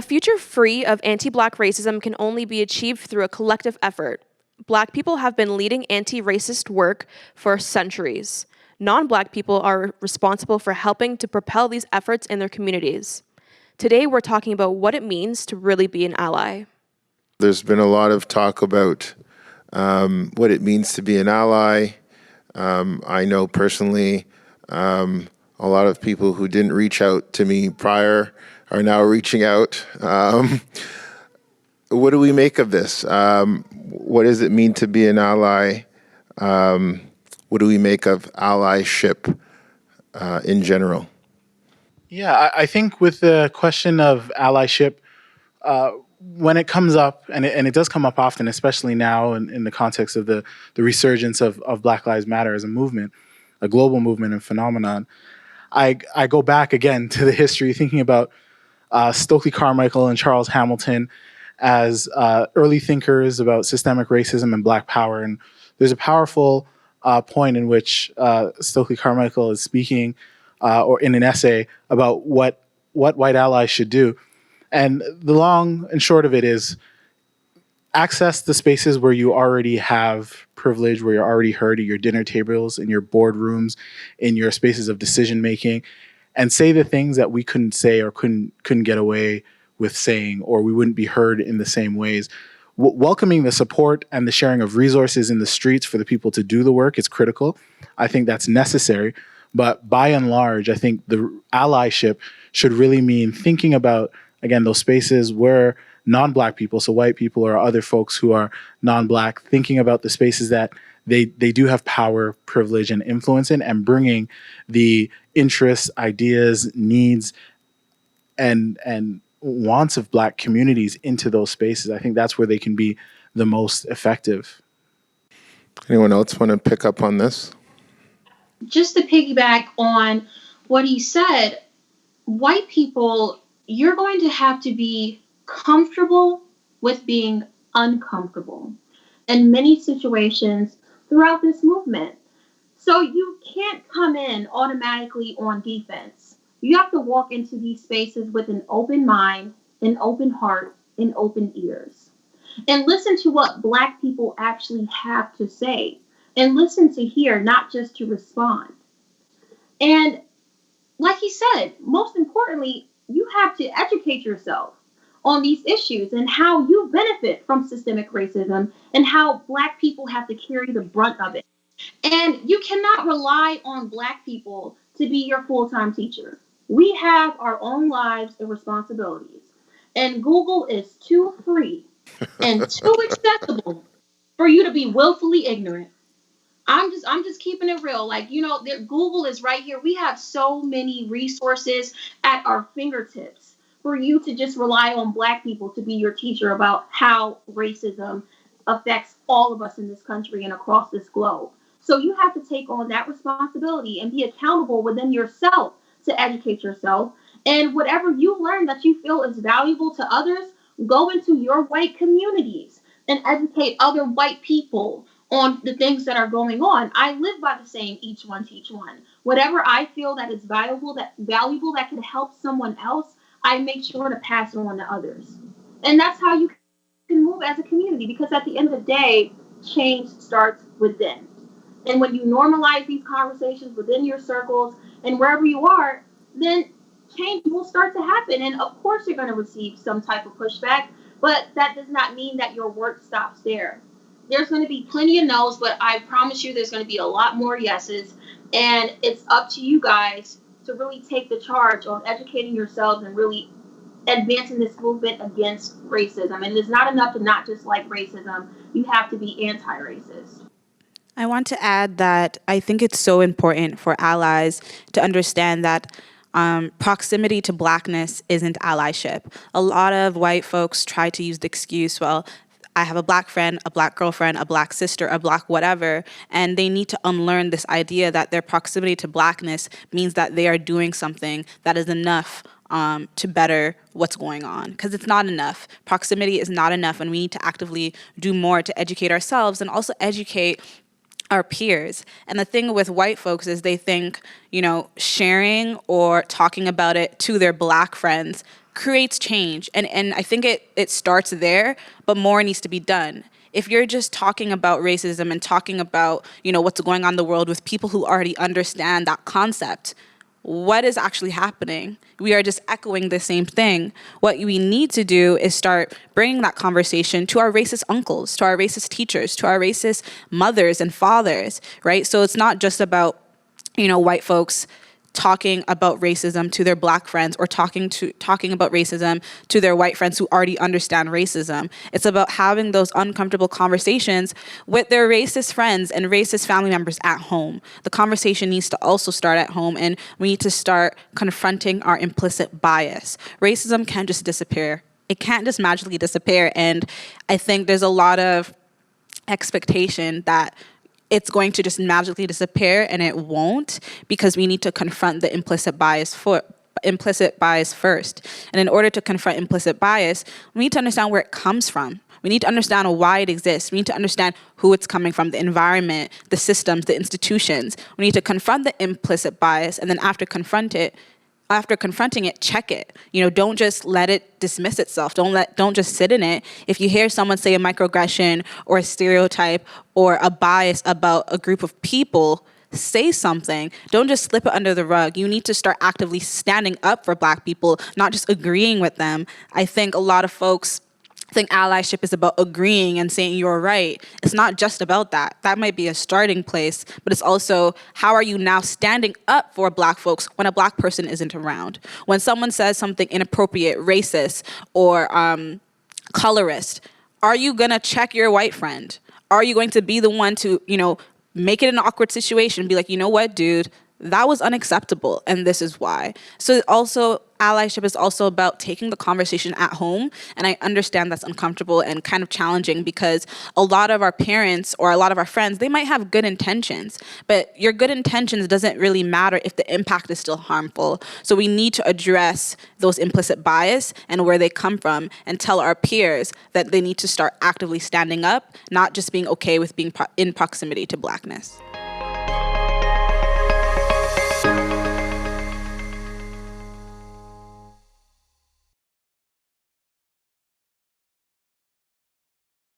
A future free of anti-Black racism can only be achieved through a collective effort. Black people have been leading anti-racist work for centuries. Non-Black people are responsible for helping to propel these efforts in their communities. Today, we're talking about what it means to really be an ally. There's been a lot of talk about what it means to be an ally. I know personally a lot of people who didn't reach out to me prior are now reaching out. What do we make of this? What does it mean to be an ally? What do we make of allyship in general? Yeah, I think with the question of allyship, when it comes up, and it does come up often, especially now in the context of the resurgence of Black Lives Matter as a movement, a global movement and phenomenon, I go back again to the history, thinking about Stokely Carmichael and Charles Hamilton as early thinkers about systemic racism and Black power. And there's a powerful point in which Stokely Carmichael is speaking, or in an essay, about what white allies should do. And the long and short of it is access the spaces where you already have privilege, where you're already heard at your dinner tables, in your boardrooms, in your spaces of decision making, and say the things that we couldn't say or couldn't get away with saying, or we wouldn't be heard in the same ways. Welcoming the support and the sharing of resources in the streets for the people to do the work is critical. I think that's necessary. But by and large, I think the allyship should really mean thinking about, again, those spaces where non-Black people, so white people or other folks who are non-Black, thinking about the spaces that they do have power, privilege, and influence in, and bringing the interests, ideas, needs, and wants of Black communities into those spaces. I think that's where they can be the most effective. Anyone else want to pick up on this? Just to piggyback on what he said, white people, you're going to have to be comfortable with being uncomfortable in many situations throughout this movement. So you can't come in automatically on defense. You have to walk into these spaces with an open mind, an open heart, and open ears. And listen to what Black people actually have to say. And listen to hear, not just to respond. And like he said, most importantly, you have to educate yourself on these issues and how you benefit from systemic racism and how Black people have to carry the brunt of it. And you cannot rely on Black people to be your full-time teacher. We have our own lives and responsibilities. And Google is too free and too accessible for you to be willfully ignorant. I'm just keeping it real. Like, Google is right here. We have so many resources at our fingertips for you to just rely on Black people to be your teacher about how racism affects all of us in this country and across this globe. So you have to take on that responsibility and be accountable within yourself to educate yourself. And whatever you learn that you feel is valuable to others, go into your white communities and educate other white people on the things that are going on. I live by the saying, each one teach one. Whatever I feel that is valuable that can help someone else, I make sure to pass it on to others. And that's how you can move as a community, because at the end of the day, change starts within. And when you normalize these conversations within your circles and wherever you are, then change will start to happen. And of course, you're going to receive some type of pushback, but that does not mean that your work stops there. There's going to be plenty of no's, but I promise you there's going to be a lot more yeses. And it's up to you guys to really take the charge on educating yourselves and really advancing this movement against racism. And it's not enough to not just like racism. You have to be anti-racist. I want to add that I think it's so important for allies to understand that proximity to Blackness isn't allyship. A lot of white folks try to use the excuse, well, I have a Black friend, a Black girlfriend, a Black sister, a Black whatever, and they need to unlearn this idea that their proximity to Blackness means that they are doing something that is enough to better what's going on, because it's not enough. Proximity is not enough, and we need to actively do more to educate ourselves and also educate our peers. And the thing with white folks is they think, sharing or talking about it to their Black friends creates change. And I think it starts there, but more needs to be done. If you're just talking about racism and talking about, what's going on in the world with people who already understand that concept, what is actually happening? We are just echoing the same thing. What we need to do is start bringing that conversation to our racist uncles, to our racist teachers, to our racist mothers and fathers, right? So it's not just about, white folks talking about racism to their black friends or talking about racism to their white friends who already understand racism. It's about having those uncomfortable conversations with their racist friends and racist family members at home. The conversation needs to also start at home, and we need to start confronting our implicit bias. Racism can't just disappear. It can't just magically disappear. And I think there's a lot of expectation that it's going to just magically disappear, and it won't, because we need to confront the implicit bias first. And in order to confront implicit bias, we need to understand where it comes from. We need to understand why it exists. We need to understand who it's coming from, the environment, the systems, the institutions. We need to confront the implicit bias, and then after confronting it, check it. Don't just let it dismiss itself. Don't just sit in it. If you hear someone say a microaggression or a stereotype or a bias about a group of people, say something. Don't just slip it under the rug. You need to start actively standing up for Black people, not just agreeing with them. I think a lot of folks think allyship is about agreeing and saying you're right. It's not just about that. That might be a starting place, but it's also, how are you now standing up for Black folks when a Black person isn't around? When someone says something inappropriate, racist, or colorist, are you gonna check your white friend? Are you going to be the one to, make it an awkward situation, be like, you know what, dude, that was unacceptable, and this is why. So also, allyship is also about taking the conversation at home, and I understand that's uncomfortable and kind of challenging, because a lot of our parents or a lot of our friends, they might have good intentions, but your good intentions doesn't really matter if the impact is still harmful. So we need to address those implicit bias and where they come from, and tell our peers that they need to start actively standing up, not just being okay with being in proximity to Blackness.